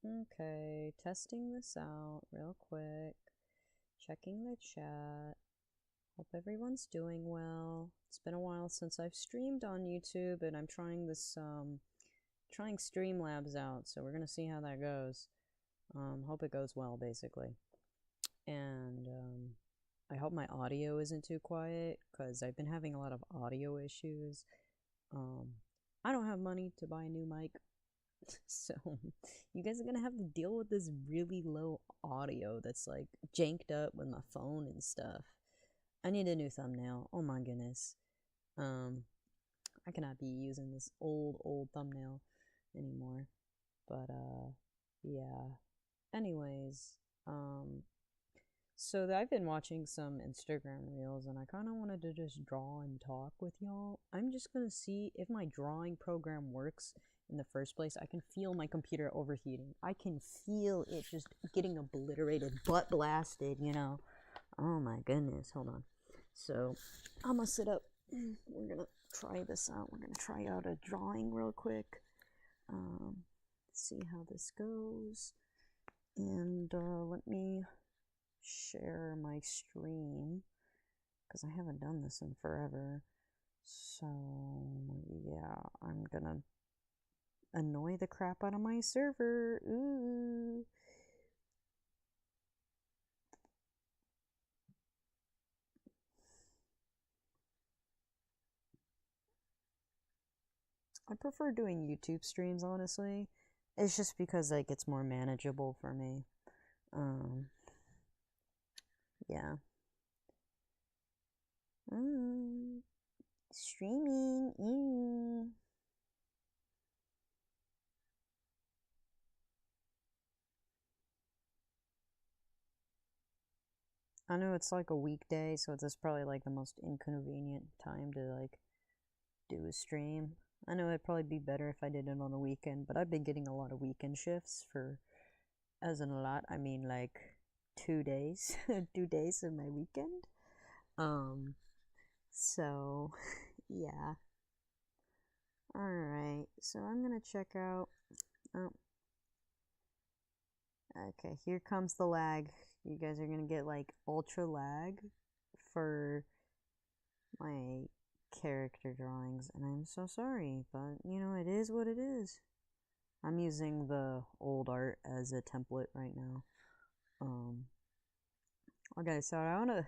Okay, testing this out real quick. Checking the chat. Hope everyone's doing well. It's been a while since I've streamed on YouTube, and I'm trying this, trying Streamlabs out, so we're gonna see how that goes. Hope it goes well, basically. And, I hope my audio isn't too quiet, because I've been having a lot of audio issues. I don't have money to buy a new mic, so you guys are gonna have to deal with this really low audio that's like janked up with my phone and stuff. I need a new thumbnail. Oh my goodness. I cannot be using this old thumbnail anymore. But yeah. Anyways, so I've been watching some Instagram reels, and I kind of wanted to just draw and talk with y'all. I'm just gonna see if my drawing program works in the first place. I can feel my computer overheating. I can feel it just getting obliterated, butt blasted, you know. Oh my goodness, hold on. So, I'm gonna sit up. We're gonna try this out. We're gonna try out a drawing real quick. See how this goes. And let me share my stream, because I haven't done this in forever. So, yeah, I'm gonna annoy the crap out of my server. Ooh. I prefer doing YouTube streams, honestly. It's just because, like, it's more manageable for me. Yeah. Streaming. I know it's like a weekday, so it's probably like the most inconvenient time to like do a stream. I know it'd probably be better if I did it on a weekend, but I've been getting a lot of weekend shifts for, as in a lot, I mean like 2 days, 2 days of my weekend. So yeah. Alright, so I'm gonna check out, oh, okay, here comes the lag. You guys are gonna get like ultra lag for my character drawings, and I'm so sorry, but you know, it is what it is. I'm using the old art as a template right now. Okay, so I don't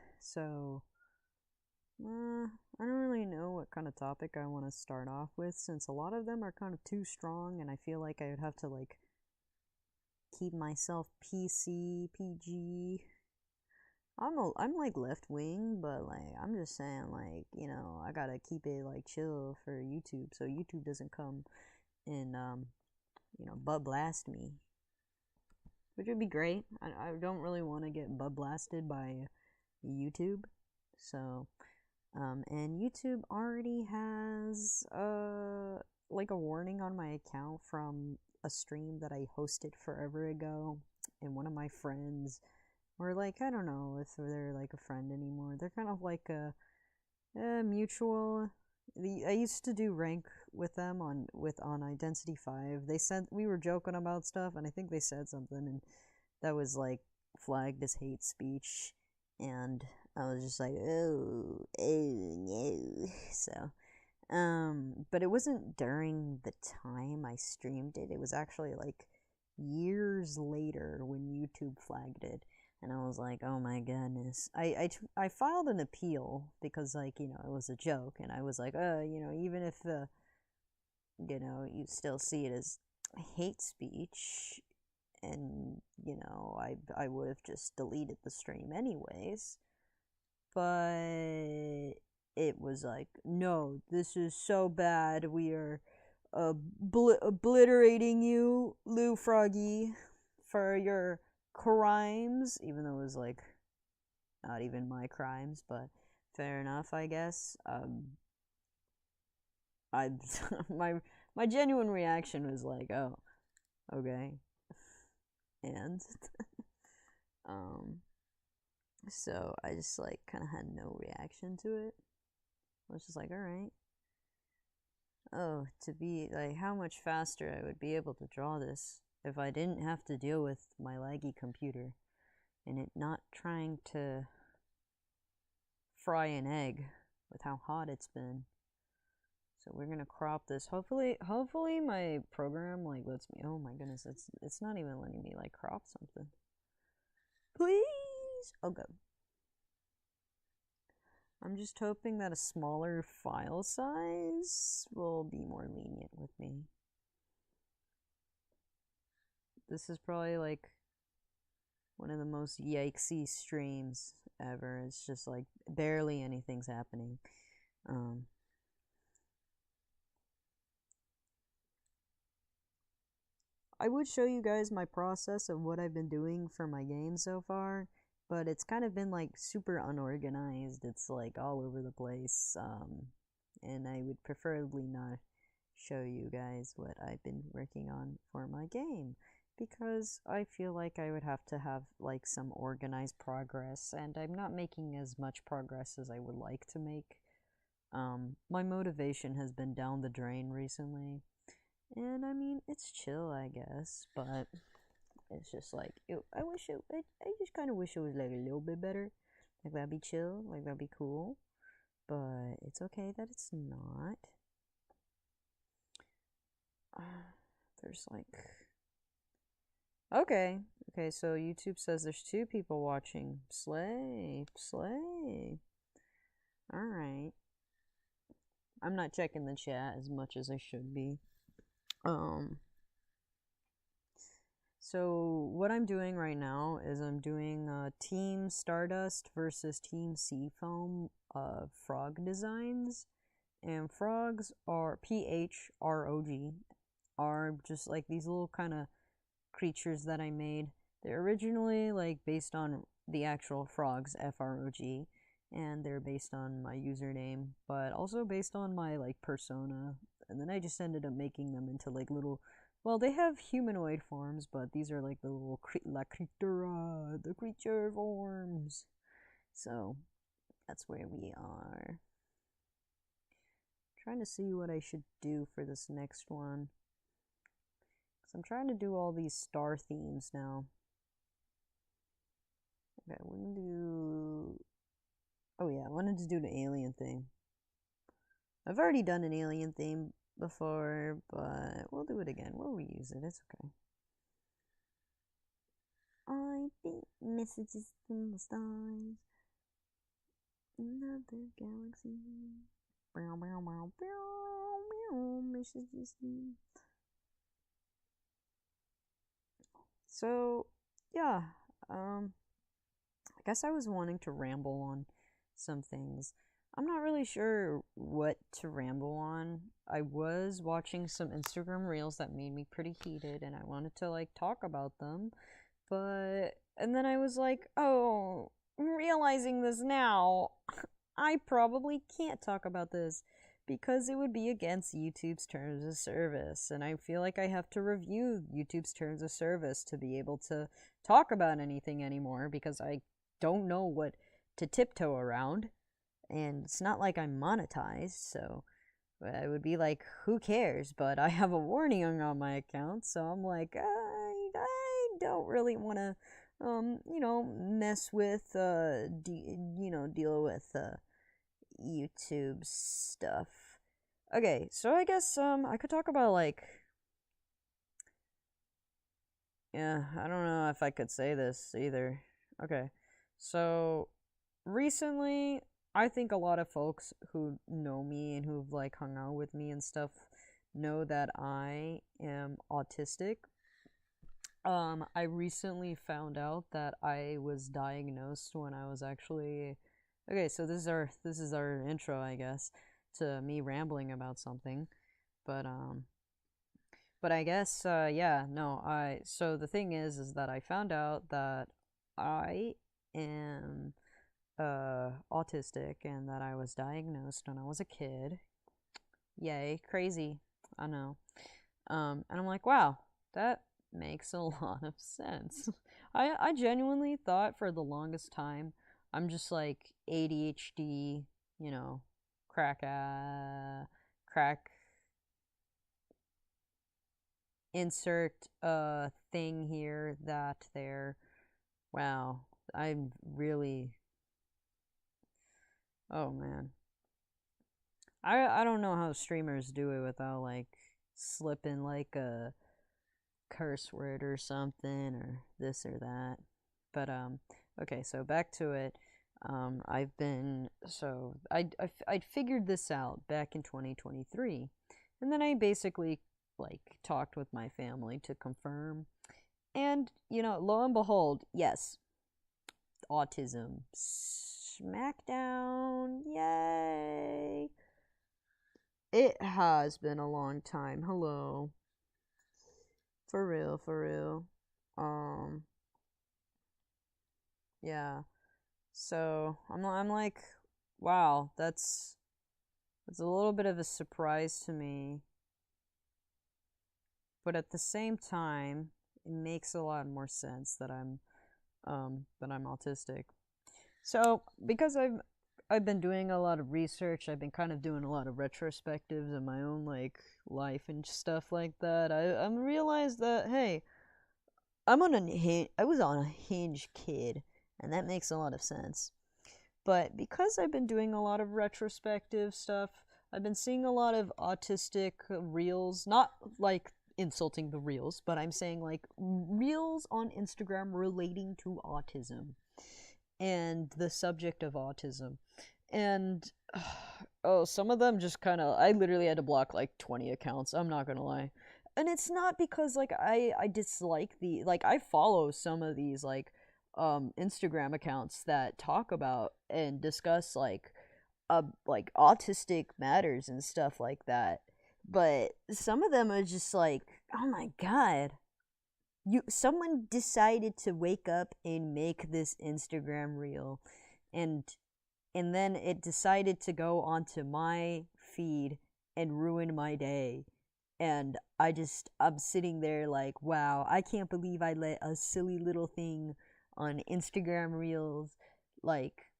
really know what kind of topic I want to start off with, since a lot of them are kind of too strong, and I feel like I would have to like keep myself PG. I'm like left wing, but like I'm just saying, like, you know, I gotta keep it like chill for YouTube, so YouTube doesn't come and you know, butt blast me, which would be great. I don't really want to get butt blasted by YouTube, so and YouTube already has like a warning on my account from a stream that I hosted forever ago, and one of my friends, or like, I don't know if they're like a friend anymore. They're kind of like a mutual. I used to do rank with them on Identity 5. They said we were joking about stuff, and I think they said something, and that was like flagged as hate speech, and I was just like, oh no. So, but it wasn't during the time I streamed it. It was actually like years later when YouTube flagged it, and I was like, oh my goodness. I filed an appeal because, like, you know, it was a joke, and I was like, you know, even if you know, you still see it as hate speech, and you know, I would have just deleted the stream anyways. But it was like, no, this is so bad. We are obliterating you, LiuPhroggy, for your crimes, even though it was like not even my crimes, but fair enough, I guess. I my genuine reaction was like, oh, okay, and so I just like kind of had no reaction to it. I was just like, all right. Oh, to be like, how much faster I would be able to draw this if I didn't have to deal with my laggy computer and it not trying to fry an egg with how hot it's been. So we're gonna crop this. Hopefully my program like lets me. Oh my goodness, it's not even letting me like crop something. Please. Okay. I'm just hoping that a smaller file size will be more lenient with me. This is probably like one of the most yikesy streams ever. It's just like barely anything's happening. I would show you guys my process of what I've been doing for my game so far, but it's kind of been like super unorganized. It's like all over the place, and I would preferably not show you guys what I've been working on for my game, because I feel like I would have to have like some organized progress, and I'm not making as much progress as I would like to make. My motivation has been down the drain recently. And I mean, it's chill, I guess, but it's just like, I just kind of wish it was like a little bit better. Like, that'd be chill, like, that'd be cool. But it's okay that it's not. There's like. Okay, so YouTube says there's 2 people watching. Slay. Alright. I'm not checking the chat as much as I should be. So what I'm doing right now is I'm doing Team Stardust versus Team Seafoam frog designs. And frogs are PHROG, are just like these little kind of creatures that I made. They're originally like based on the actual frogs, FROG, and they're based on my username, but also based on my like persona. And then I just ended up making them into like little, well, they have humanoid forms, but these are like the little the creature forms. So that's where we are. Trying to see what I should do for this next one, because I'm trying to do all these star themes now. Okay, I want to do. Oh yeah, I wanted to do the alien theme. I've already done an alien theme before, but we'll do it again. We'll reuse it. It's okay. I think messages from the stars. Another galaxy. Messages. So, yeah. I guess I was wanting to ramble on some things. I'm not really sure what to ramble on. I was watching some Instagram reels that made me pretty heated, and I wanted to like talk about them. And then I was like, oh, I'm realizing this now. I probably can't talk about this because it would be against YouTube's terms of service. And I feel like I have to review YouTube's terms of service to be able to talk about anything anymore, because I don't know what to tiptoe around. And it's not like I'm monetized, so I would be like, who cares? But I have a warning on my account, so I'm like, I don't really want to, mess with, deal with YouTube stuff. Okay, so I guess I could talk about like, yeah, I don't know if I could say this either. Okay, so recently, I think a lot of folks who know me and who've like hung out with me and stuff know that I am autistic. I recently found out that I was diagnosed when I was actually. Okay, so this is our intro, I guess, to me rambling about something. But I guess yeah, no, so the thing is that I found out that I am autistic and that I was diagnosed when I was a kid. Yay, crazy. I know. And I'm like, wow, that makes a lot of sense. I genuinely thought for the longest time I'm just like ADHD, you know, crack insert a thing here, that, there. Wow, I'm really, oh man. I don't know how streamers do it without like slipping like a curse word or something or this or that. But okay, so back to it. I've been so I figured this out back in 2023, and then I basically like talked with my family to confirm, and lo and behold, yes, autism. Smackdown, yay! It has been a long time. Hello. For real, for real. Um, yeah. So I'm like, wow, that's a little bit of a surprise to me, but at the same time, it makes a lot more sense that I'm autistic. So because I've been doing a lot of research, I've been kind of doing a lot of retrospectives in my own like life and stuff like that. I'm realized that hey, I was on a Hinge kid, and that makes a lot of sense. But because I've been doing a lot of retrospective stuff, I've been seeing a lot of autistic reels, not like insulting the reels, but I'm saying like reels on Instagram relating to autism and the subject of autism. And oh, some of them just kind of I literally had to block like 20 accounts. I'm not going to lie. And it's not because like I dislike the like I follow some of these Instagram accounts that talk about and discuss like autistic matters and stuff like that. But some of them are just like, oh my god, someone decided to wake up and make this Instagram reel, and then it decided to go onto my feed and ruin my day. And I'm sitting there like, wow, I can't believe I let a silly little thing on Instagram reels like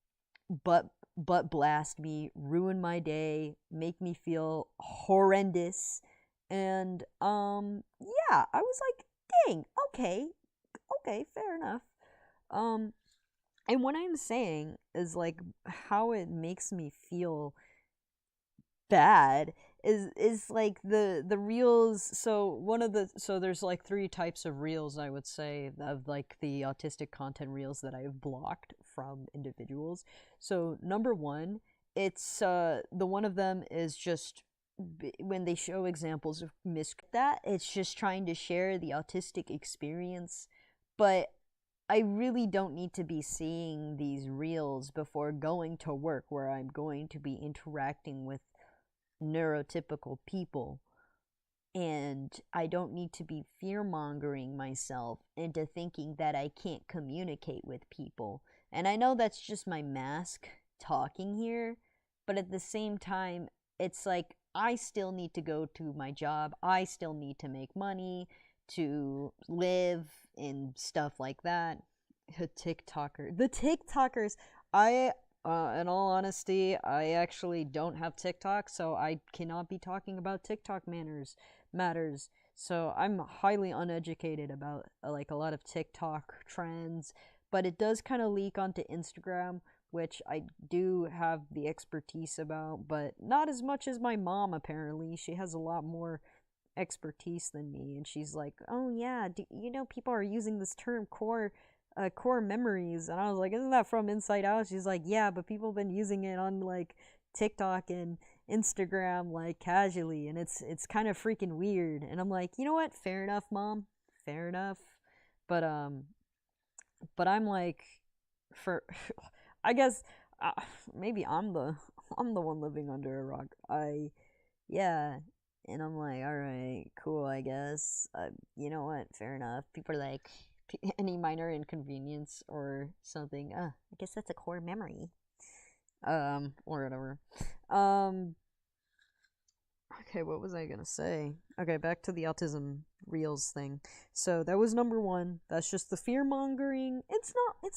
butt blast me, ruin my day, make me feel horrendous. And yeah, I was like, dang, okay, fair enough. Um and what I'm saying is like how it makes me feel bad is like the reels. So there's like three types of reels, I would say, of like the autistic content reels that I've blocked from individuals. So number one, it's the one of them is just when they show examples of that it's just trying to share the autistic experience. But I really don't need to be seeing these reels before going to work, where I'm going to be interacting with neurotypical people. And I don't need to be fear mongering myself into thinking that I can't communicate with people. And I know that's just my mask talking here, but at the same time, it's like I still need to go to my job. I still need to make money to live and stuff like that. The TikTokers. I in all honesty, I actually don't have TikTok, so I cannot be talking about TikTok matters. So I'm highly uneducated about like a lot of TikTok trends, but it does kind of leak onto Instagram, which I do have the expertise about, but not as much as my mom apparently. She has a lot more expertise than me, and she's like, "Oh yeah, people are using this term core memories," and I was like, "Isn't that from Inside Out?" She's like, "Yeah, but people have been using it on like TikTok and Instagram like casually, and it's kind of freaking weird." And I'm like, "You know what? Fair enough, mom. Fair enough." But I'm like, for I guess maybe I'm the one living under a rock. Yeah, and I'm like, all right, cool, I guess. You know what? Fair enough. People are like, any minor inconvenience or something. I guess that's a core memory. Or whatever. Um, okay, what was I gonna say? Okay, back to the autism reels thing. So that was number one. That's just the fear mongering. It's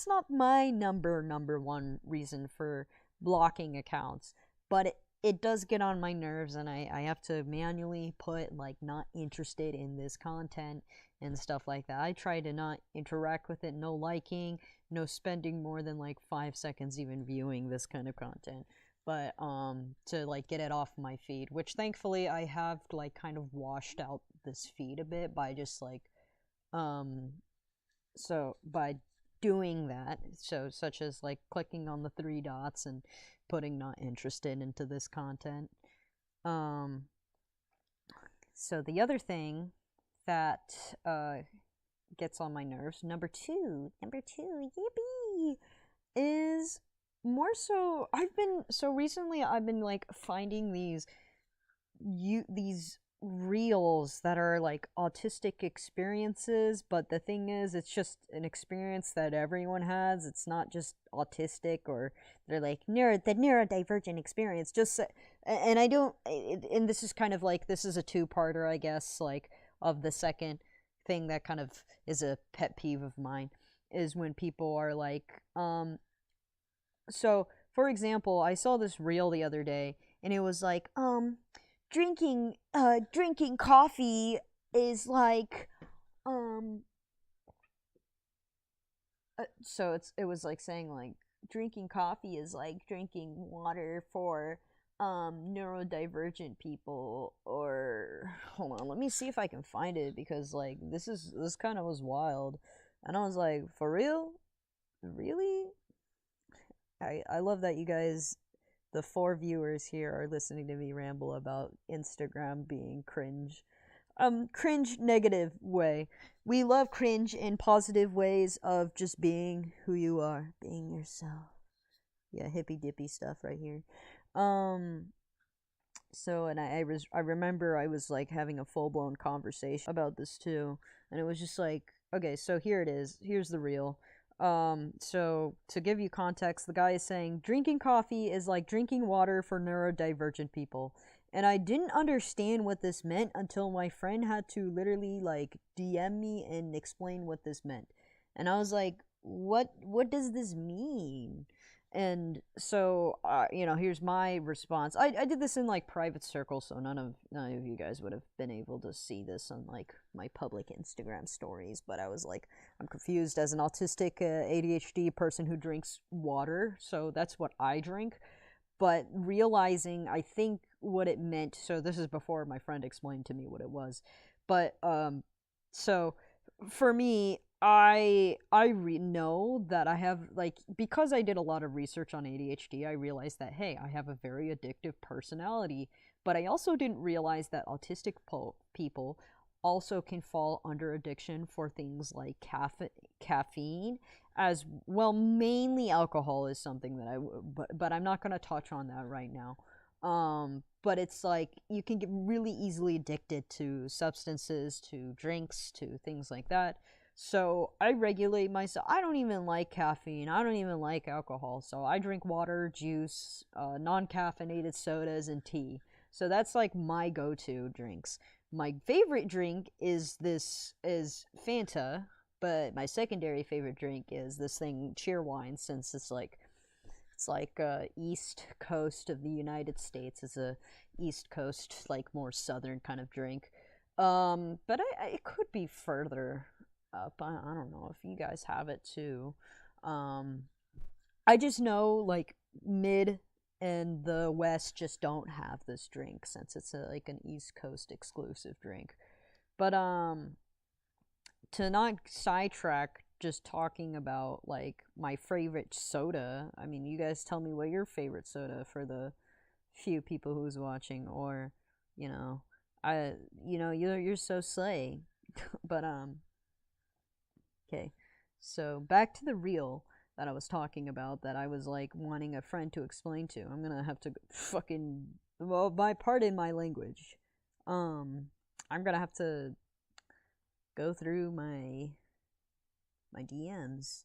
not my number one reason for blocking accounts, but it does get on my nerves, and I have to manually put like not interested in this content and stuff like that. I try to not interact with it, no liking, no spending more than like 5 seconds even viewing this kind of content. But to like get it off my feed, which thankfully I have like kind of washed out this feed a bit by just like um so by doing that, so such as like clicking on the three dots and putting not interested into this content. um so the other thing that gets on my nerves, number two, yippee, is more so recently I've been like finding these reels that are like autistic experiences, but the thing is it's just an experience that everyone has. It's not just autistic, or they're like the neurodivergent experience, just and I don't, and this is kind of like, this is a two-parter, I guess, like of the second thing that kind of is a pet peeve of mine, is when people are like so for example, I saw this reel the other day, and it was like drinking coffee is like um it was like saying like drinking coffee is like drinking water for neurodivergent people. Or hold on, let me see if I can find it, because like this kind of was wild, and I was like, for real, really? I love that you guys, the 4 viewers here, are listening to me ramble about Instagram being cringe. Cringe negative way. We love cringe in positive ways of just being who you are, being yourself. Yeah, hippy dippy stuff right here. Um, so, and I remember I was like having a full blown conversation about this too, and it was just like, okay, so here it is. Here's the reel. So to give you context, the guy is saying drinking coffee is like drinking water for neurodivergent people. And I didn't understand what this meant until my friend had to literally like DM me and explain what this meant. And I was like, what does this mean? And so here's my response. I did this in like private circles, so none of you guys would have been able to see this on like my public Instagram stories, but I was like, I'm confused as an autistic ADHD person who drinks water, so that's what I drink. But realizing, I think what it meant, so this is before my friend explained to me what it was, but so for me, know that I have, like, because I did a lot of research on ADHD, I realized that, hey, I have a very addictive personality. But I also didn't realize that autistic people also can fall under addiction for things like caffeine as well. Mainly alcohol is something that but I'm not going to touch on that right now. But it's like you can get really easily addicted to substances, to drinks, to things like that. So I regulate myself. I don't even like caffeine. I don't even like alcohol. So I drink water, juice, non-caffeinated sodas, and tea. So that's like my go-to drinks. My favorite drink is Fanta, but my secondary favorite drink is this thing, Cheerwine, since it's like East Coast of the United States. It's a East Coast, like more southern kind of drink. But it could be further up. I don't know if you guys have it too. I just know like mid and the West just don't have this drink, since it's like an East Coast exclusive drink. But to not sidetrack, just talking about like my favorite soda. I mean, you guys tell me what your favorite soda, for the few people who's watching, or you know, you're so slay. But okay. So back to the reel that I was talking about, that I was like wanting a friend to explain to. I'm gonna have to fucking, well, my part in my language. I'm gonna have to go through my DMs.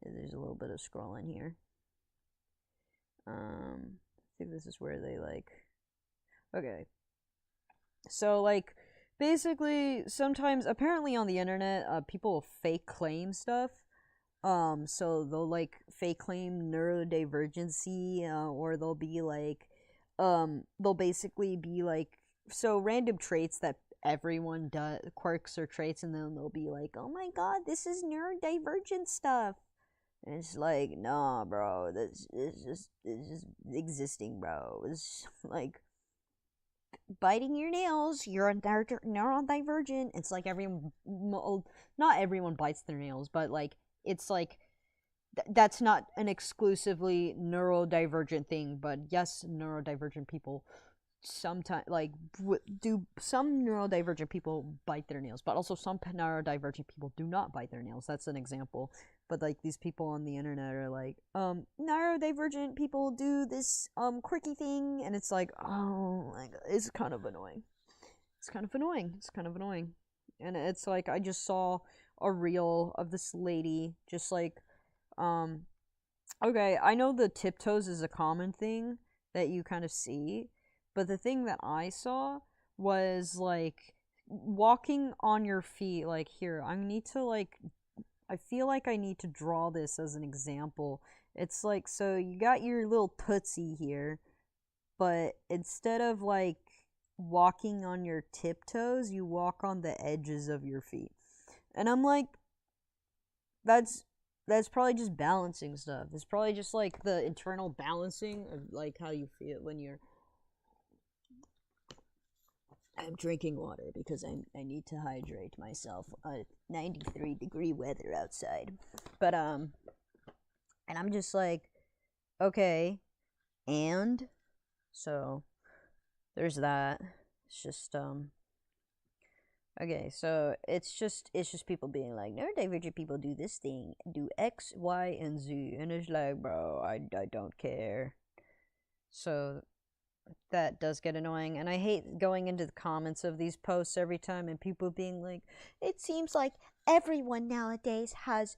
There's a little bit of scrolling here. I think this is where they like. Okay. So like, basically, sometimes apparently on the internet, people fake claim stuff. So they'll like fake claim neurodivergency, or they'll be like, they'll basically be like, so random traits that everyone does, quirks or traits, and then they'll be like, oh my god, this is neurodivergent stuff. And it's like, nah, bro, this just existing, bro. It's like biting your nails. You're a neurodivergent. It's like everyone, not everyone bites their nails, but like it's like that's not an exclusively neurodivergent thing. But yes, neurodivergent people sometimes like do some neurodivergent people bite their nails, but also some neurodivergent people do not bite their nails. That's an example. But like these people on the internet are like, neurodivergent people do this quirky thing, and it's like, oh my god, it's kind of annoying. It's kind of annoying. It's kind of annoying. And it's like I just saw a reel of this lady just like, um okay, I know the tiptoes is a common thing that you kind of see, but the thing that I saw was like walking on your feet. Like, here, I need to like, I feel like I need to draw this as an example. It's like, so you got your little tootsie here, but instead of like walking on your tiptoes, you walk on the edges of your feet. And I'm like, that's that's probably just balancing stuff. It's probably just like the internal balancing of like how you feel when you're. I'm drinking water because I need to hydrate myself. 93-degree weather outside, but and I'm just like, okay, and so there's that. It's just okay, so it's just people being like, neurodivergent people do this thing, do X, Y, and Z, and it's like, bro, I don't care. So that does get annoying, and I hate going into the comments of these posts every time and people being like, it seems like everyone nowadays has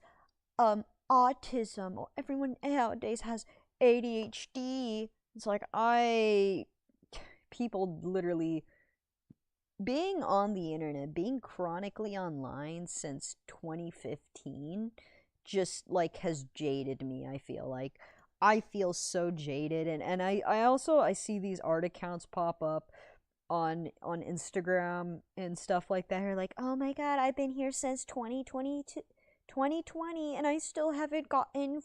autism, or everyone nowadays has ADHD. It's like, people literally being on the internet, being chronically online since 2015 just like has jaded me. I feel so jaded, and I also I see these art accounts pop up on Instagram and stuff like that. Are like, oh my god, I've been here since 2020 and I still haven't gotten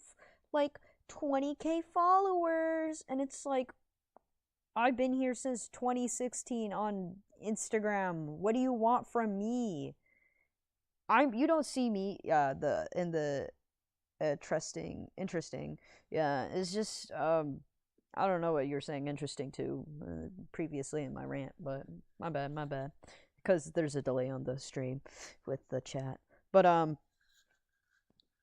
like 20k followers, and it's like, I've been here since 2016 on Instagram. What do you want from me? You don't see me the in the interesting. Yeah, it's just I don't know what you're saying interesting to previously in my rant, but my bad, because there's a delay on the stream with the chat. But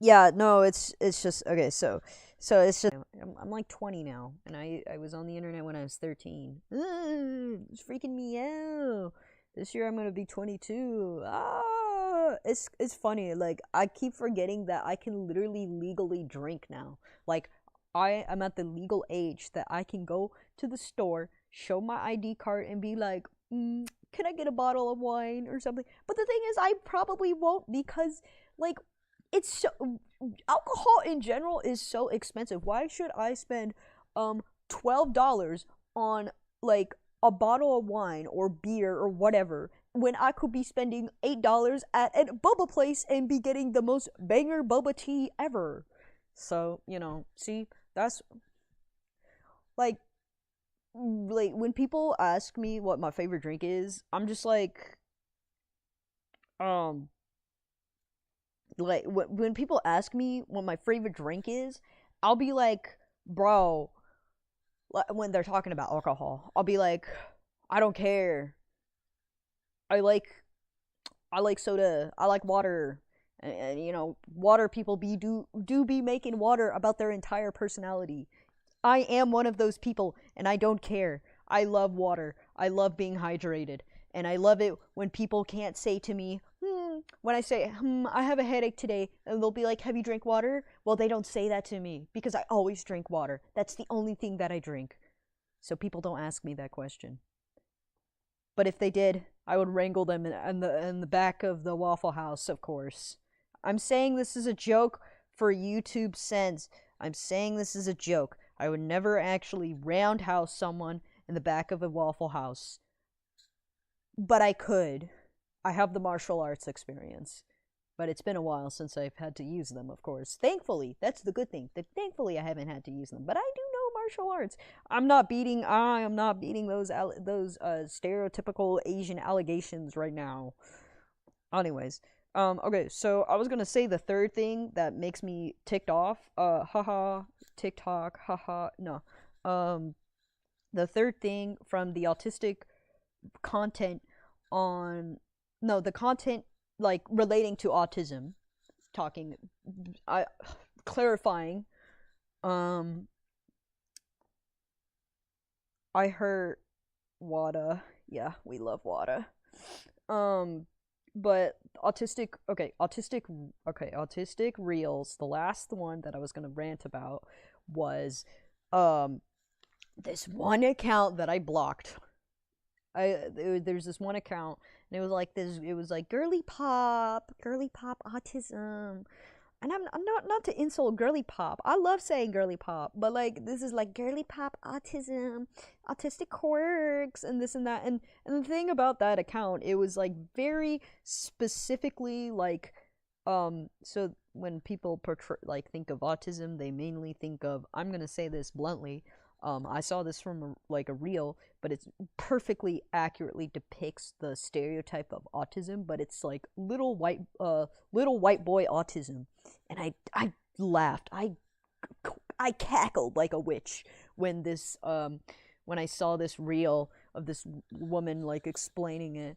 yeah, no, it's just okay. So it's just I'm like 20 now, and I was on the internet when I was 13. It's freaking me out. This year I'm gonna be 22. It's funny. Like, I keep forgetting that I can literally legally drink now. Like, I am at the legal age that I can go to the store, show my ID card, and be like, can I get a bottle of wine or something? But the thing is, I probably won't, because like, it's so, alcohol in general is so expensive. Why should I spend $12 on like a bottle of wine or beer or whatever when I could be spending $8 at a boba place and be getting the most banger boba tea ever? So, see, that's like when people ask me what my favorite drink is, I'm just um like when people ask me what my favorite drink is, I'll be like, bro, when they're talking about alcohol, I'll be like, I don't care. I like I like soda. I like water. And water people do be making water about their entire personality. I am one of those people, and I don't care. I love water. I love being hydrated. And I love it when people can't say to me, when I say, I have a headache today, and they'll be like, have you drank water? Well, they don't say that to me because I always drink water. That's the only thing that I drink. So people don't ask me that question. But if they did, I would wrangle them in the back of the Waffle House, of course. I'm saying this is a joke for YouTube cents. I'm saying this as a joke. I would never actually roundhouse someone in the back of a Waffle House. But I could. I have the martial arts experience. But it's been a while since I've had to use them, of course. Thankfully, that's the good thing. Thankfully, I haven't had to use them. But I do know martial arts. I am not beating those stereotypical Asian allegations right now. Anyways, okay, so I was gonna say the third thing that makes me ticked off. Haha, TikTok, haha. No, the third thing from the autistic content on, no, the content like relating to autism, talking, I clarifying. I heard WADA. Yeah, we love WADA. But autistic reels. The last one that I was gonna rant about was this one account that I blocked. There's this one account, and it was like girly pop autism. And I'm not to insult girly pop. I love saying girly pop, but like this is like girly pop autism, autistic quirks, and this and that. And the thing about that account, it was like very specifically like so when people think of autism, they mainly think of, I'm gonna say this bluntly, I saw this from a reel, but it perfectly accurately depicts the stereotype of autism. But it's like little white boy autism, and I laughed. I cackled like a witch when when I saw this reel of this woman like explaining it.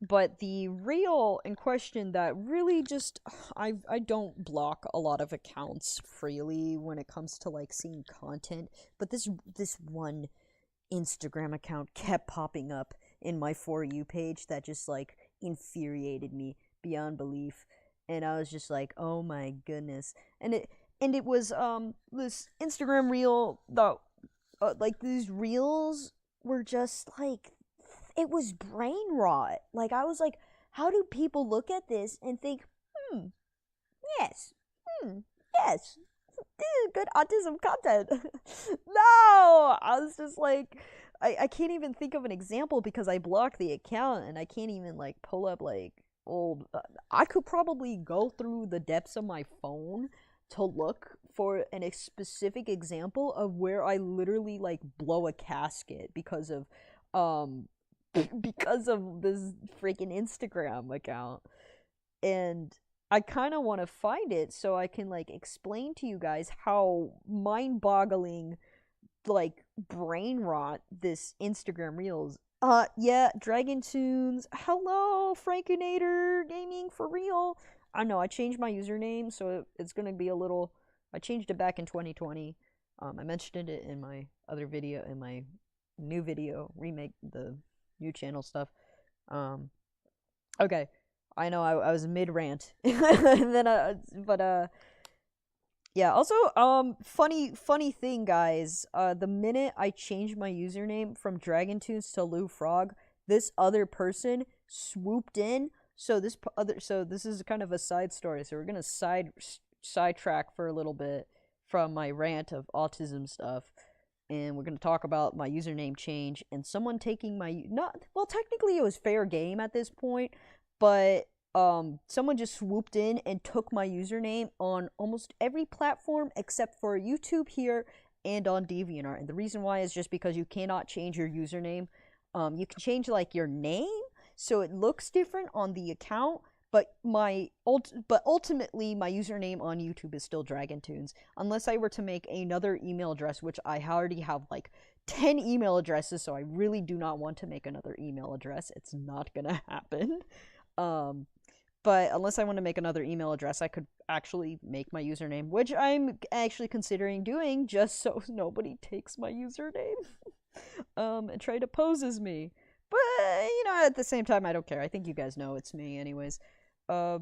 But the reel in question that really just, I don't block a lot of accounts freely when it comes to like seeing content, but this one Instagram account kept popping up in my For You page that just like infuriated me beyond belief. And I was just like, oh my goodness. And it was this Instagram reel that like these reels were just like, it was brain rot. Like, I was like, how do people look at this and think, yes, yes, this is good autism content? No! I was just like, I can't even think of an example because I blocked the account, and I can't even like pull up like old. I could probably go through the depths of my phone to look for a specific example of where I literally like blow a casket because of this freaking Instagram account. And I kind of want to find it so I can like explain to you guys how mind-boggling like brain rot this Instagram reels. Yeah, Dragon Tunes. Hello, Frankinator Gaming for real. I know I changed my username, so it's gonna be a little. I changed it back in 2020. I mentioned it in my other video, in my new video, remake the new channel stuff. Okay, I know I was mid rant, and then yeah. Also, funny thing, guys. The minute I changed my username from DragonTunes to LiuPhrog, this other person swooped in. So this is kind of a side story. So we're gonna sidetrack for a little bit from my rant of autism stuff, and we're going to talk about my username change and someone taking my, not, well, technically it was fair game at this point, but someone just swooped in and took my username on almost every platform except for YouTube here and on DeviantArt. And the reason why is just because you cannot change your username. You can change like your name so it looks different on the account, but ultimately my username on YouTube is still DragonTunes, unless I were to make another email address, which I already have like 10 email addresses, so I really do not want to make another email address. It's not gonna happen. But unless I want to make another email address, I could actually make my username, which I'm actually considering doing just so nobody takes my username and try to pose as me. But, you know, at the same time, I don't care. I think you guys know it's me anyways. Bro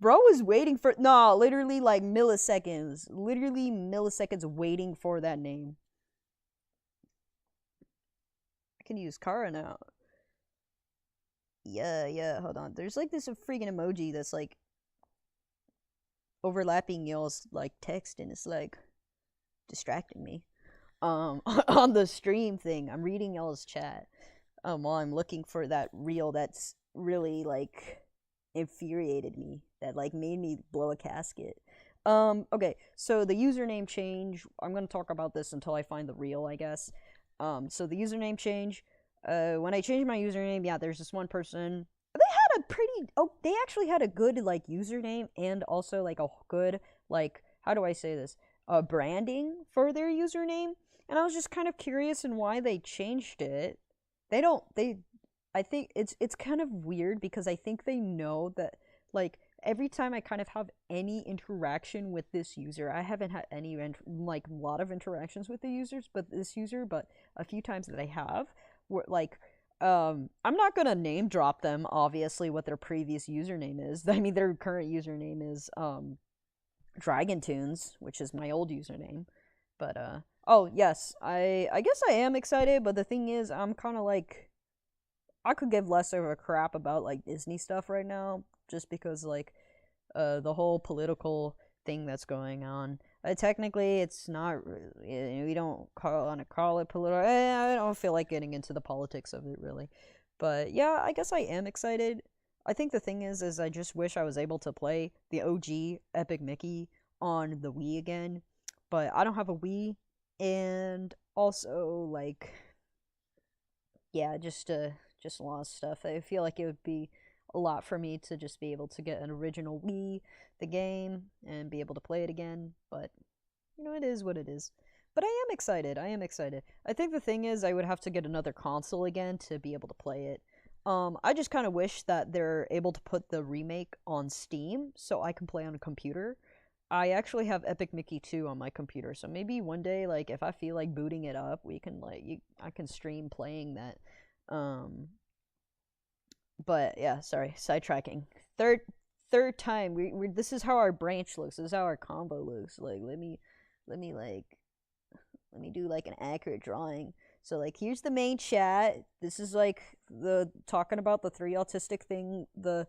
was waiting for, no, literally like milliseconds waiting for that name. I can use Kara now. Yeah, hold on. There's like this freaking emoji that's like overlapping y'all's like text, and it's like distracting me. On the stream thing, I'm reading y'all's chat. While I'm looking for that reel that's really like infuriated me, that like made me blow a casket. Okay, so the username change, I'm gonna talk about this until I find the reel, I guess. So the username change, when I changed my username, yeah, there's this one person. They actually had a good like username, and also like a good like, how do I say this? Branding for their username, and I was just kind of curious in why they changed it. They don't they I think it's kind of weird because I think they know that like every time I kind of have any interaction with this user, I haven't had any like a lot of interactions with the users, but this user, but a few times that I have, were like I'm not gonna name drop them, obviously, what their previous username is. I mean, their current username is Dragon Tunes, which is my old username. But oh yes, I guess I am excited, but the thing is, I'm kind of like, I could give less of a crap about like Disney stuff right now, just because like the whole political thing that's going on. Technically, it's not. We don't call it political. I don't feel like getting into the politics of it really, but yeah, I guess I am excited. I think the thing is I just wish I was able to play the OG Epic Mickey on the Wii again, but I don't have a Wii, and also like, yeah, just a lot of stuff. I feel like it would be a lot for me to just be able to get an original Wii, the game, and be able to play it again. But it is what it is. But I am excited. I am excited. I think the thing is, I would have to get another console again to be able to play it. I just kind of wish that they're able to put the remake on Steam so I can play on a computer. I actually have Epic Mickey 2 on my computer, so maybe one day, like if I feel like booting it up, we can I can stream playing that. Um, but yeah, sorry, sidetracking. Third time. We this is how our branch looks. This is how our combo looks. Like let me like let me do like an accurate drawing. So like here's the main chat. This is like the talking about the three autistic the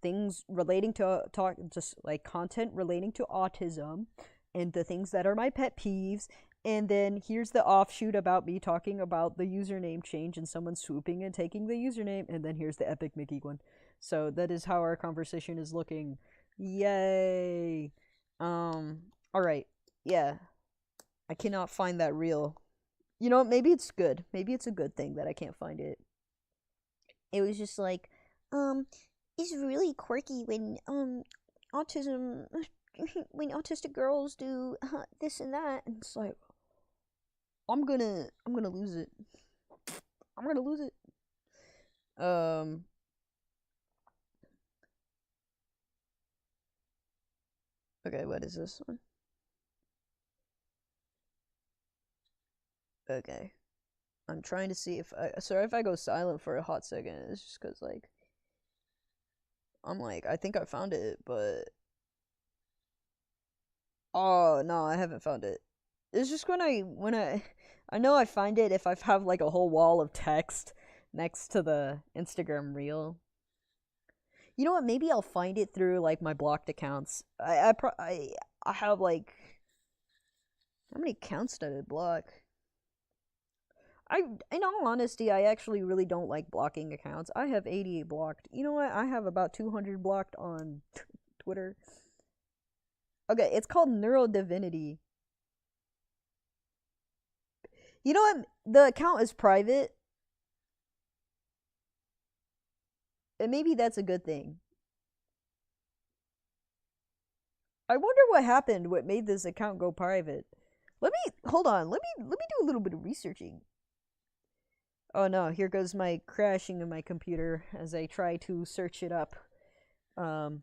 things relating to talk just like content relating to autism and the things that are my pet peeves. And then here's the offshoot about me talking about the username change and someone swooping and taking the username. And then here's the Epic Mickey one. So that is how our conversation is looking. Yay. All right. Yeah. I cannot find that reel. You know, maybe it's good. Maybe it's a good thing that I can't find it. It was just like, it's really quirky when autism when autistic girls do this and that, and it's like, I'm gonna lose it. I'm gonna lose it. Um. Okay, what is this one? Okay, I'm trying to see if I. Sorry if I go silent for a hot second. It's just because like I'm like I think I found it, but oh no, I haven't found it. It's just I know I find it if I have like a whole wall of text next to the Instagram reel. You know what? Maybe I'll find it through like my blocked accounts. I have like, how many accounts did I block? I In all honesty, I actually really don't like blocking accounts. I have 88 blocked. You know what? I have about 200 blocked on Twitter. Okay, it's called Neurodivinity. You know what? The account is private, and maybe that's a good thing. I wonder what happened, what made this account go private. Let me hold on. Let me do a little bit of researching. Oh no, here goes my crashing of my computer as I try to search it up. Um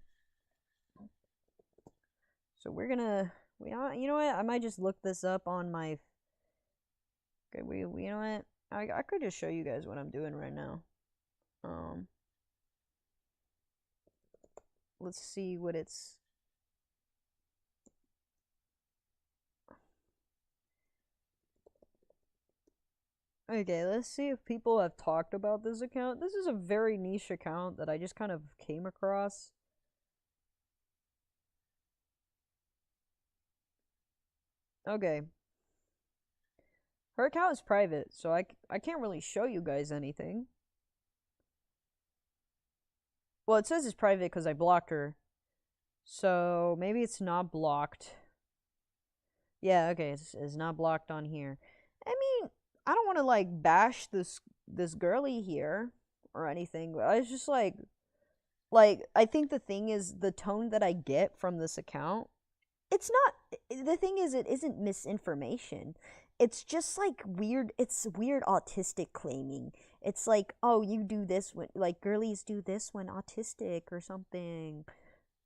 so we're gonna you know what? I might just look this up on my okay, we you know what? I could just show you guys what I'm doing right now. Um let's see what it's Okay, let's see if people have talked about this account. This is a very niche account that I just kind of came across. Okay. Her account is private, so I can't really show you guys anything. Well, it says it's private because I blocked her. So maybe it's not blocked. Yeah, okay, it's not blocked on here. I mean, I don't want to like bash this girly here or anything, but I was just like I think the thing is the tone that I get from this account, it's not, the thing is it isn't misinformation. It's just like weird, it's weird autistic claiming. It's like, oh, you do this when like girlies do this when autistic or something.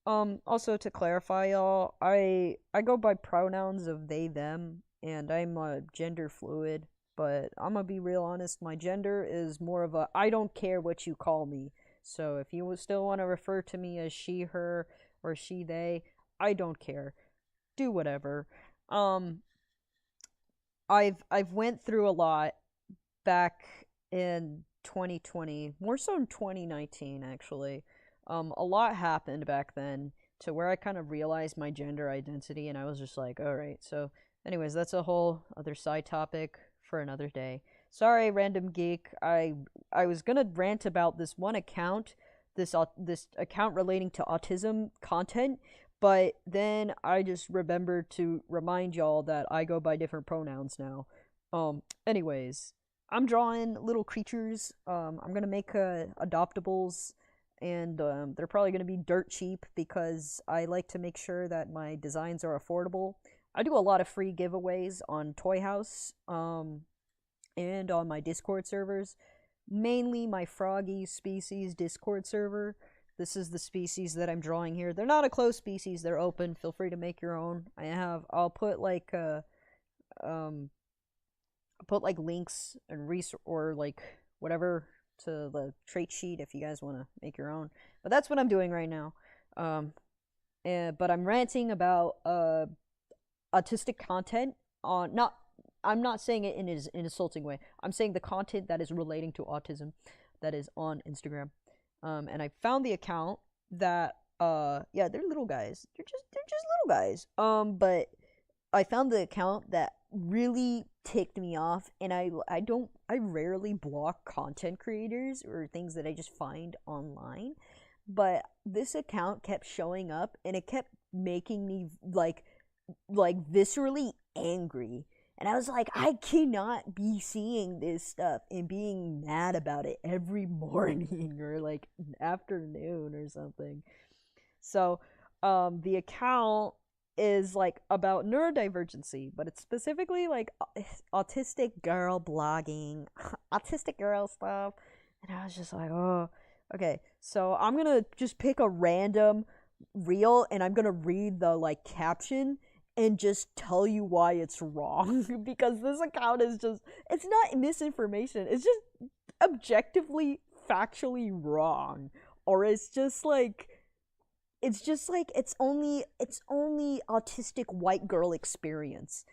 Also to clarify, y'all, I go by pronouns of they them, and I'm gender fluid, but I'm gonna be real honest, my gender is more of a I don't care what you call me. So if you still want to refer to me as she, her, or she, they, I don't care. Do whatever. Um, I've went through a lot back in 2020, more so in 2019 actually. A lot happened back then to where I kind of realized my gender identity, and I was just like, all right. So, anyways, that's a whole other side topic for another day. Sorry, random geek. I was gonna rant about this one account, this account relating to autism content, but then I just remembered to remind y'all that I go by different pronouns now. Anyways, I'm drawing little creatures. I'm gonna make adoptables, and they're probably gonna be dirt cheap because I like to make sure that my designs are affordable. I do a lot of free giveaways on Toy House, and on my Discord servers. Mainly my Froggy species Discord server. This is the species that I'm drawing here. They're not a closed species. They're open. Feel free to make your own. I'll put like um put like links and or like whatever to the trait sheet if you guys want to make your own. But that's what I'm doing right now. Um, but I'm ranting about autistic content on not. I'm not saying it in an insulting way. I'm saying the content that is relating to autism, that is on Instagram. And I found the account that yeah, they're little guys. They're just little guys. But I found the account that really ticked me off, and I rarely block content creators or things that I just find online, but this account kept showing up and it kept making me like viscerally angry. And I was like, I cannot be seeing this stuff and being mad about it every morning or like afternoon or something. So, the account is like about neurodivergency, but it's specifically like autistic girl blogging, autistic girl stuff. And I was just like, oh, okay. So I'm gonna just pick a random reel and I'm gonna read the like caption and just tell you why it's wrong because this account is just, it's not misinformation. It's just objectively factually wrong, or it's just like it's only autistic white girl experience,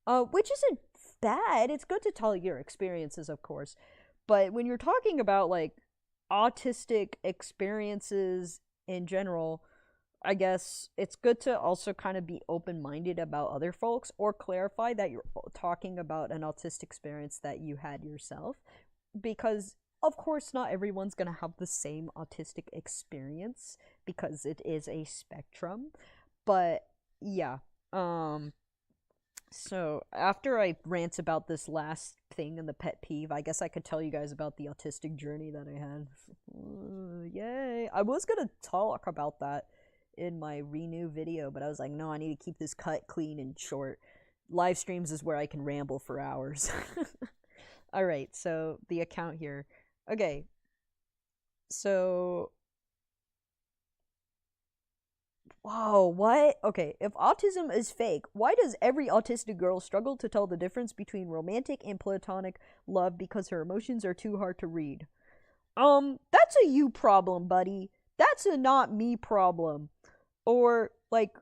which isn't bad. It's good to tell your experiences, of course, but when you're talking about like autistic experiences in general, I guess it's good to also kind of be open-minded about other folks or clarify that you're talking about an autistic experience that you had yourself, because of course not everyone's going to have the same autistic experience because it is a spectrum. But yeah, um so after I rant about this last thing and the pet peeve, I guess I could tell you guys about the autistic journey that I had. Yay. I was going to talk about that in my renew video, but I was like, no, I need to keep this cut clean and short. Live streams is where I can ramble for hours. All right, so the account here. Okay, so whoa, what? Okay, if autism is fake, why does every autistic girl struggle to tell the difference between romantic and platonic love because her emotions are too hard to read? That's a you problem, buddy. That's a not me problem. Or like,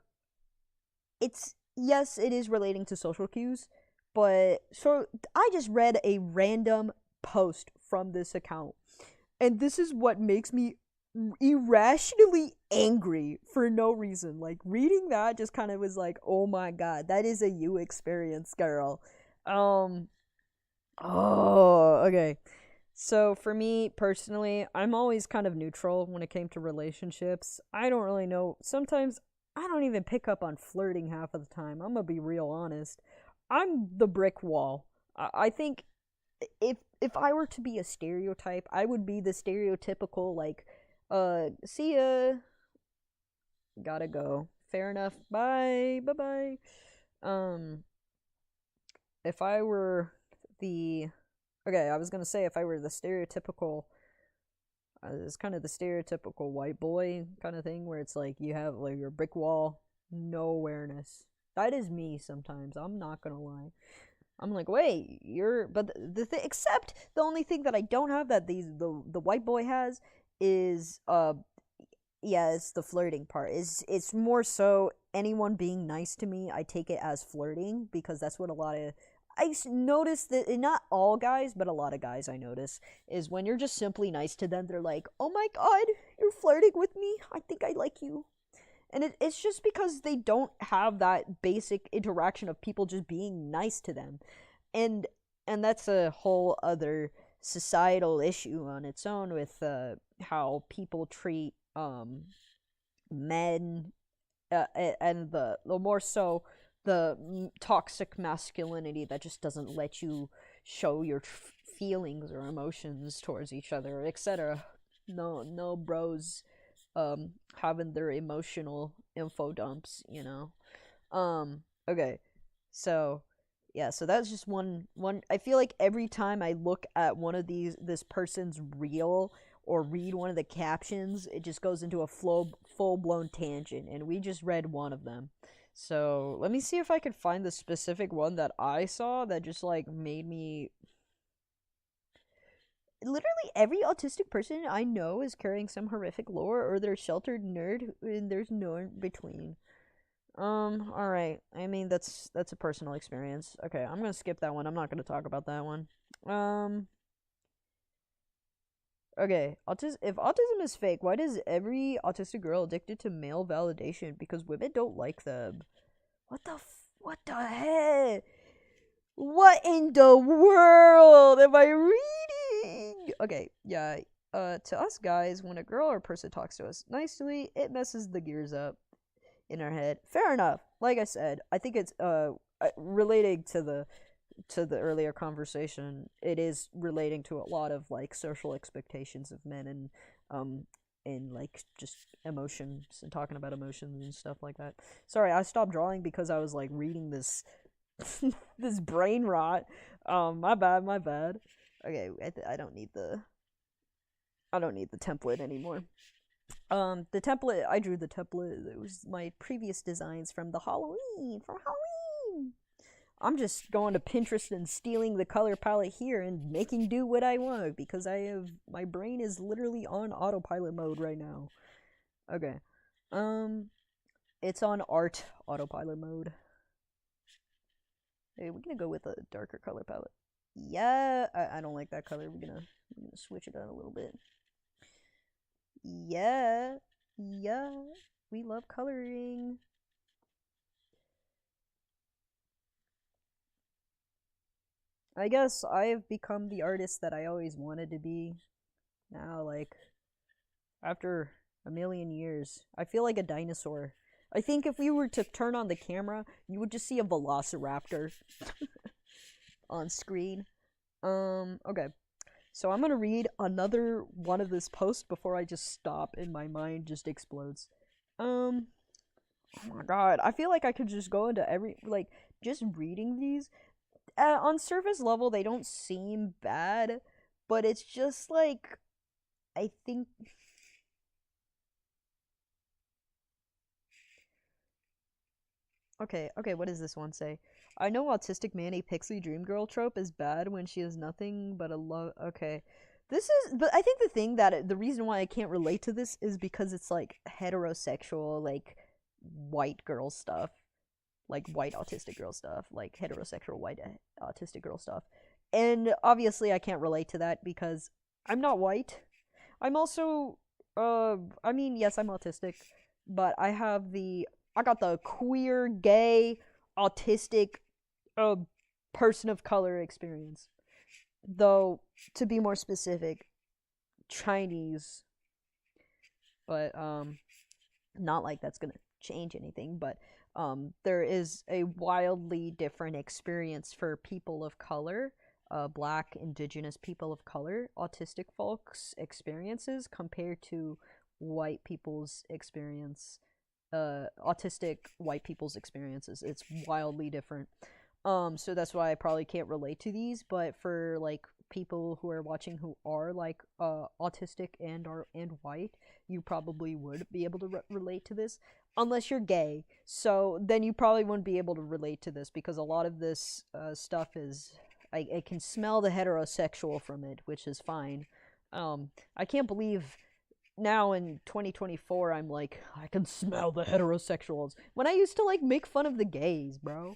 it's, yes, it is relating to social cues, but so I just read a random post from this account, and this is what makes me irrationally angry for no reason. Like reading that just kind of was like, oh my god, that is a you experience, girl. Um. Oh, okay. So for me personally, I'm always kind of neutral when it came to relationships. I don't really know. Sometimes I don't even pick up on flirting half of the time. I'm gonna be real honest. I'm the brick wall. I think if I were to be a stereotype, I would be the stereotypical like, see ya, gotta go. Fair enough. Bye, bye, bye. Um, if I were the okay, I was gonna say if I were the stereotypical, it's kind of the stereotypical white boy kind of thing where it's like you have like your brick wall, no awareness. That is me sometimes. I'm not gonna lie. I'm like, wait, you're, but the thing, except the only thing that I don't have that the white boy has is yeah, it's the flirting part. It's more so anyone being nice to me, I take it as flirting because that's what a lot of notice that not all guys, but a lot of guys I notice is when you're just simply nice to them, they're like, "Oh my god, you're flirting with me. I think I like you." And it's just because they don't have that basic interaction of people just being nice to them, and and that's a whole other societal issue on its own with how people treat men, and the more so the toxic masculinity that just doesn't let you show your feelings or emotions towards each other, etc. No bros having their emotional info dumps, you know. Okay. So yeah, so that's just one I feel like every time I look at one of this person's reel or read one of the captions, it just goes into a full blown tangent, and we just read one of them. So let me see if I can find the specific one that I saw that just like made me. Literally every autistic person I know is carrying some horrific lore, or they're sheltered nerd, and there's no in between. All right. I mean, that's a personal experience. Okay, I'm gonna skip that one. I'm not gonna talk about that one. Um. Okay, if autism is fake, why does every autistic girl addicted to male validation? Because women don't like them. What the heck? What in the world am I reading? Okay, yeah. To us guys, when a girl or person talks to us nicely, it messes the gears up in our head. Fair enough. Like I said, I think it's relating to the earlier conversation. It is relating to a lot of like social expectations of men and like just emotions and talking about emotions and stuff like that. Sorry, I stopped drawing because I was like reading this this brain rot. My bad, my bad. Okay, I don't need the template anymore. The template I drew the template. It was my previous designs from Halloween. I'm just going to Pinterest and stealing the color palette here and making do what I want because my brain is literally on autopilot mode right now. Okay. Um it's on art autopilot mode. Hey, we're gonna go with a darker color palette. Yeah, I don't like that color. We're gonna switch it out a little bit. Yeah, yeah, we love coloring. I guess I've become the artist that I always wanted to be. Now, like after a million years, I feel like a dinosaur. I think if we were to turn on the camera, you would just see a velociraptor on screen. Okay. So I'm gonna read another one of this post before I just stop and my mind just explodes. Um, oh my god, I feel like I could just go into every like just reading these. On surface level, they don't seem bad, but it's just like I think. Okay, what does this one say? I know autistic Manny pixie dream girl trope is bad when she is nothing but a love. Okay, but I think the thing that the reason why I can't relate to this is because it's like heterosexual, like white girl stuff, like white autistic girl stuff, like heterosexual white autistic girl stuff, and obviously I can't relate to that because I'm not white. I'm also I mean, yes, I'm autistic, but I got the queer, gay, autistic, uh, person of color experience. Though, to be more specific, Chinese, but not like that's gonna change anything, but there is a wildly different experience for people of color, black, indigenous people of color, autistic folks' experiences compared to white people's experience, autistic white people's experiences. It's wildly different. So that's why I probably can't relate to these, but for like people who are watching who are like autistic and white, you probably would be able to relate to this unless you're gay. So then you probably wouldn't be able to relate to this because a lot of this stuff is I can smell the heterosexual from it, which is fine. I can't believe now in 2024 I'm like I can smell the heterosexuals when I used to like make fun of the gays, bro.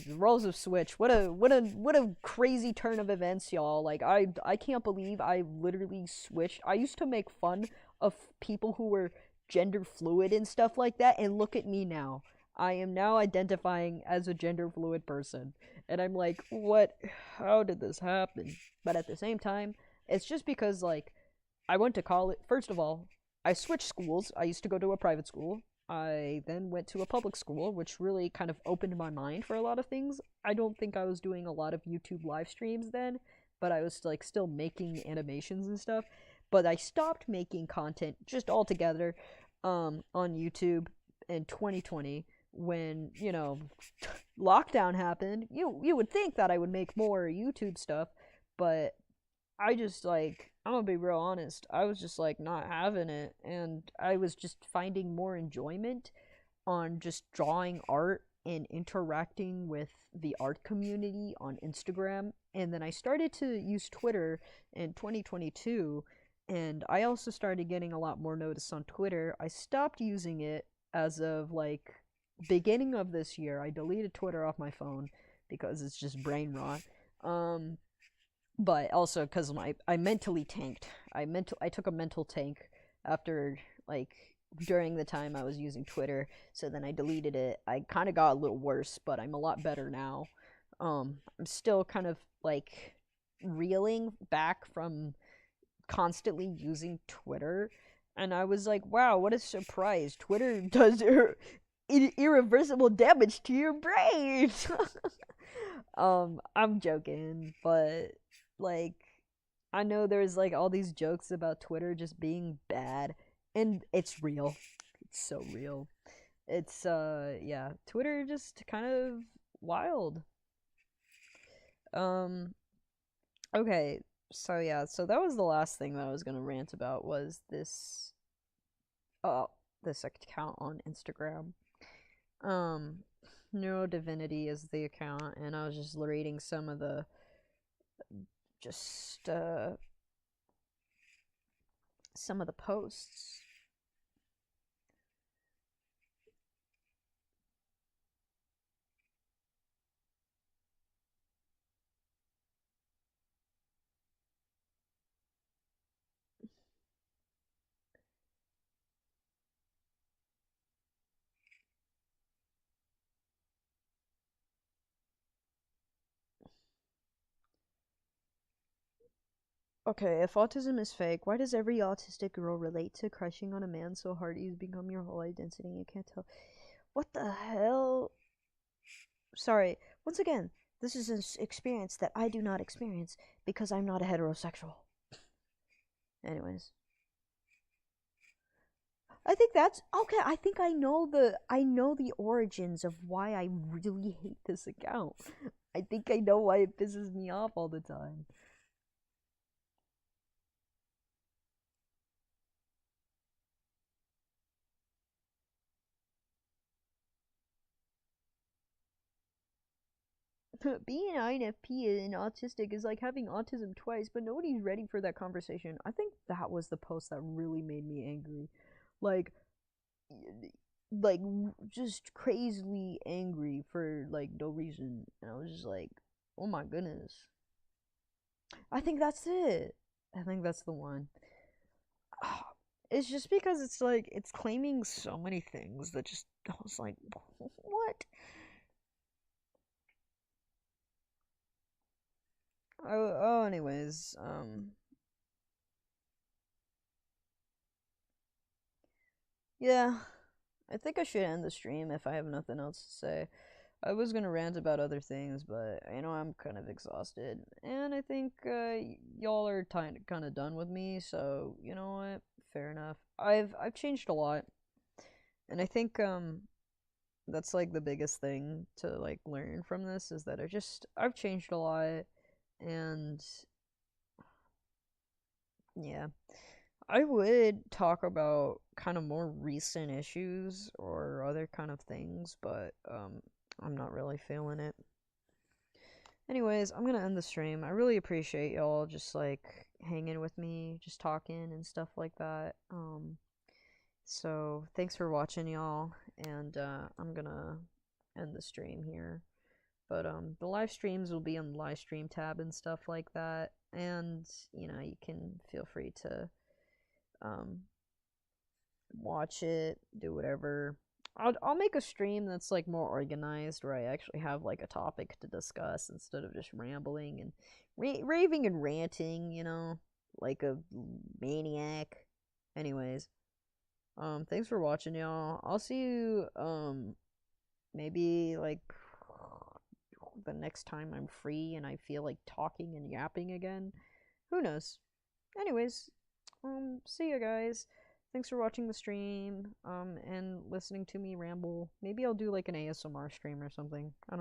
Roles of switch. What a crazy turn of events, y'all. Like I can't believe I literally switched. I used to make fun of people who were gender fluid and stuff like that, and look at me now. I am now identifying as a gender fluid person, and I'm like, what? How did this happen? But at the same time, it's just because like I went to college. First of all, I switched schools. I used to go to a private school. I then went to a public school, which really kind of opened my mind for a lot of things. I don't think I was doing a lot of YouTube live streams then, but I was like still making animations and stuff. But I stopped making content just altogether on YouTube in 2020 when, lockdown happened. You would think that I would make more YouTube stuff, but I just like I'm gonna be real honest. I was just like not having it, and I was just finding more enjoyment on just drawing art and interacting with the art community on Instagram. And then I started to use Twitter in 2022, and I also started getting a lot more notice on Twitter. I stopped using it as of like beginning of this year. I deleted Twitter off my phone because it's just brain rot. But also because I mentally tanked. I took a mental tank after like during the time I was using Twitter. So then I deleted it. I kind of got a little worse, but I'm a lot better now. I'm still kind of like reeling back from constantly using Twitter, and I was like, wow, what a surprise! Twitter does irreversible damage to your brain. I'm joking, but like I know there's like all these jokes about Twitter just being bad, and it's real. It's so real. It's yeah, Twitter just kind of wild. Um okay, so yeah, so that was the last thing that I was going to rant about was uh this account on Instagram. Um Neurodivinity is the account, and I was just reading some of the just some of the posts. Okay, if autism is fake, why does every autistic girl relate to crushing on a man so hard he's become your whole identity? You can't tell. What the hell? Sorry. Once again, this is an experience that I do not experience because I'm not a heterosexual. Anyways, I think that's okay. I think I know the origins of why I really hate this account. I think I know why it pisses me off all the time. Being INFP and autistic is like having autism twice, but nobody's ready for that conversation. I think that was the post that really made me angry. Like, like just crazily angry for like no reason. And I was just like, oh my goodness. I think that's it. I think that's the one. it's just because it's like it's claiming so many things that just I was like, what? Anyways, yeah, I think I should end the stream if I have nothing else to say. I was gonna rant about other things, but I'm kind of exhausted, and I think y'all are kind of done with me. So you know what? Fair enough. I've changed a lot, and I think that's like the biggest thing to like learn from this is that I've changed a lot, and yeah, I would talk about kind of more recent issues or other kind of things, but I'm not really feeling it. Anyways, I'm gonna end the stream. I really appreciate y'all just like hanging with me, just talking and stuff like that. So thanks for watching, y'all, and I'm gonna end the stream here. But the live streams will be on the live stream tab and stuff like that, and you can feel free to um watch it, do whatever. I'll make a stream that's like more organized where I actually have like a topic to discuss instead of just rambling and raving and ranting, like a maniac. Anyways, thanks for watching, y'all. I'll see you maybe like the next time I'm free and I feel like talking and yapping again. Who knows? Anyways, see you guys. Thanks for watching the stream, and listening to me ramble. Maybe I'll do like an ASMR stream or something. I don't know.